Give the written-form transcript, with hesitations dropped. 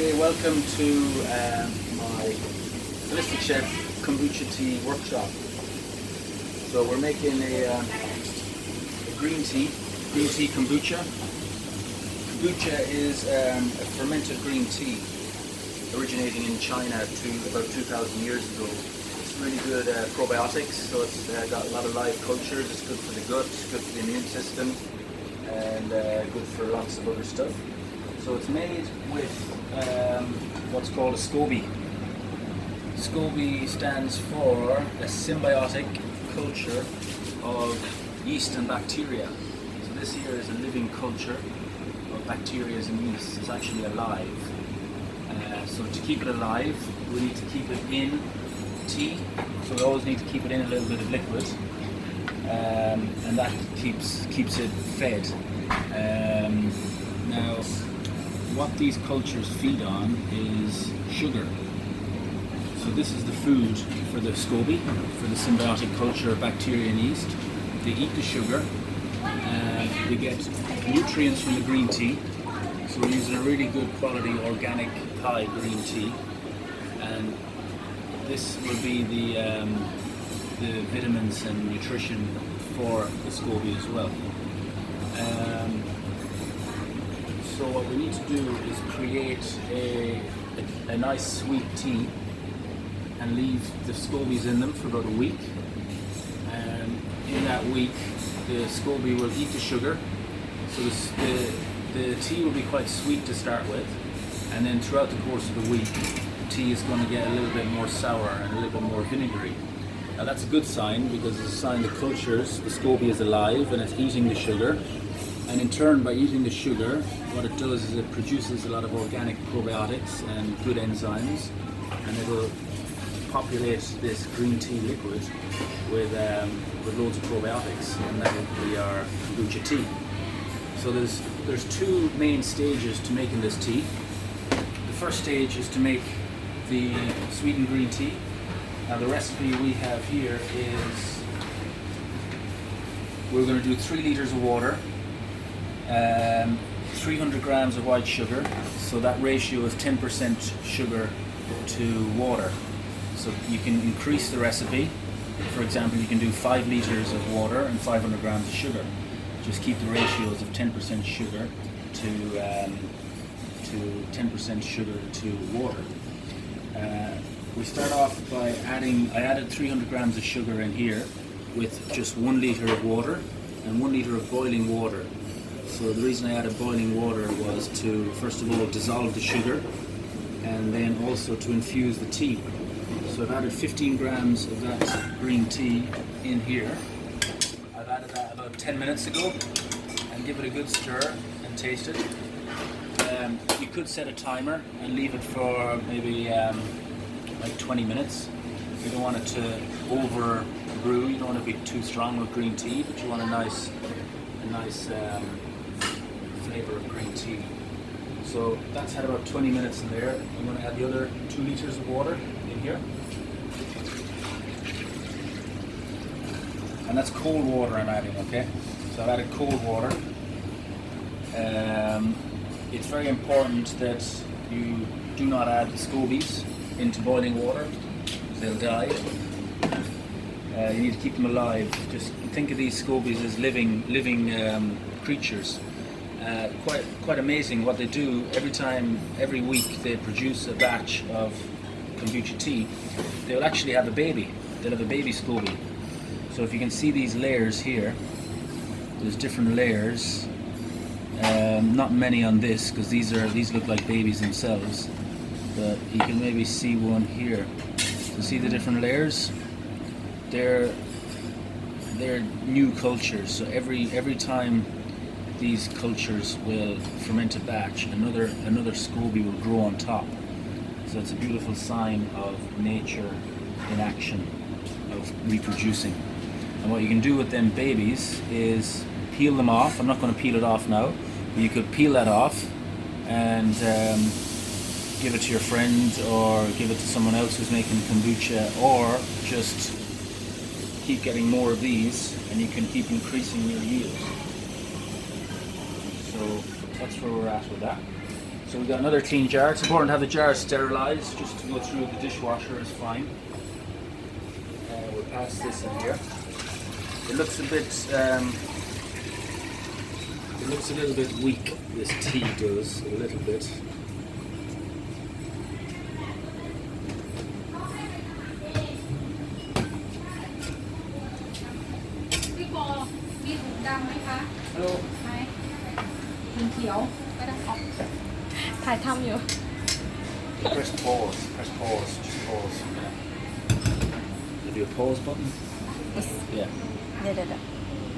Okay, welcome to my Holistic Chef Kombucha tea workshop. So we're making a green tea kombucha. Kombucha is a fermented green tea originating in China about 2,000 years ago. It's really good probiotics, so it's got a lot of live cultures. It's good for the gut, it's good for the immune system, and good for lots of other stuff. So it's made with what's called a SCOBY. SCOBY stands for a symbiotic culture of yeast and bacteria. So this here is a living culture of bacteria and yeast. It's actually alive. So to keep it alive, we need to keep it in tea. So we always need to keep it in a little bit of liquid, and that keeps it fed. Now, what these cultures feed on is sugar. So this is the food for the SCOBY, for the symbiotic culture of bacteria and yeast. They eat the sugar, they get nutrients from the green tea. So we're using a really good quality organic Thai green tea, and this will be the vitamins and nutrition for the SCOBY as well. So what we need to do is create a nice sweet tea and leave the SCOBYs in them for about a week. And in that week, the SCOBY will eat the sugar. So the tea will be quite sweet to start with, and then throughout the course of the week, the tea is going to get a little bit more sour and a little bit more vinegary. Now that's a good sign, because it's a sign the cultures, the SCOBY is alive and it's eating the sugar. And in turn, by eating the sugar, what it does is it produces a lot of organic probiotics and good enzymes, and it will populate this green tea liquid with loads of probiotics, and that will be our kombucha tea. So there's two main stages to making this tea. The first stage is to make the sweetened green tea. Now the recipe we have here is we're going to do 3 liters of water, 300 grams of white sugar, so that ratio is 10% sugar to water. So you can increase the recipe. For example, you can do 5 liters of water and 500 grams of sugar. Just keep the ratios of 10% sugar to 10% sugar to water. We start off by I added 300 grams of sugar in here with just 1 liter of water and 1 liter of boiling water. So the reason I added boiling water was to, first of all, dissolve the sugar, and then also to infuse the tea. So I've added 15 grams of that green tea in here. I've added that about 10 minutes ago, and give it a good stir and taste it. You could set a timer and leave it for maybe like 20 minutes. You don't want it to over brew, you don't want to be too strong with green tea, but you want a nice flavor of green tea. So that's had about 20 minutes in there. I'm going to add the other 2 liters of water in here. And that's cold water I'm adding, okay? So I've added cold water. It's very important that you do not add the SCOBYs into boiling water, because they'll die. You need to keep them alive. Just think of these SCOBYs as living creatures. Quite amazing what they do. Every week they produce a batch of kombucha tea. They'll actually have a baby. They'll have a baby SCOBY. So if you can see these layers here, there's different layers. Not many on this, because these look like babies themselves. But you can maybe see one here. So see the different layers? They're new cultures. So every time these cultures will ferment a batch, another SCOBY will grow on top. So it's a beautiful sign of nature in action, of reproducing. And what you can do with them babies is peel them off. I'm not going to peel it off now, but you could peel that off and give it to your friend, or give it to someone else who's making kombucha, or just keep getting more of these, and you can keep increasing your yield. So that's where we're at with that. So we've got another clean jar. It's important to have the jar sterilised, just to go through the dishwasher is fine. We'll pass this in here. It looks a bit, it looks a little bit weak, this tea does, a little bit. Hello. เขียวก็ได้ออกถ่ายทำอยู่ Press pause, just pause. Yeah. There'll be a pause button. Yes. Yeah. เดี๋ยว